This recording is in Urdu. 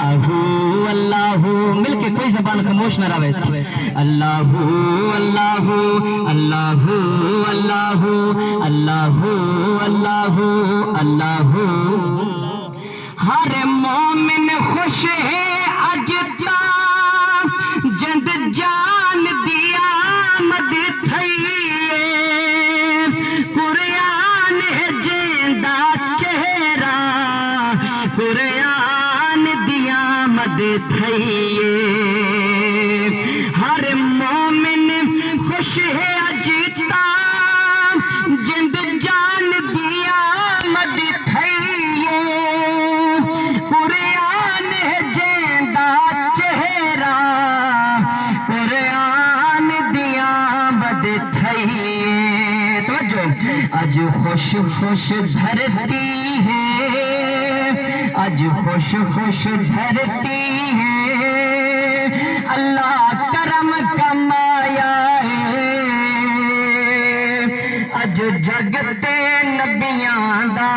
اللہ اللہ مل کے کوئی زبان خاموش نہ رہے اللہ اللہ اللہ اللہ اللہ اللہ اللہ ہر مومن خوش ہے اج تا جند جان دیا مد تھئیے قرآن جیندا چہرہ قرآن دیا مد تھئیے ہر مومن خوش ہے اج تا جند جان دیا مد تھئیے قرآن جیندا چہرہ قرآن دیا مد تھئیے توجہ اج خوش خوش دھرتی ہے اج خوش خوش دھرتی ہے اللہ کرم کمایا ہے اج جگتے نبیاں دا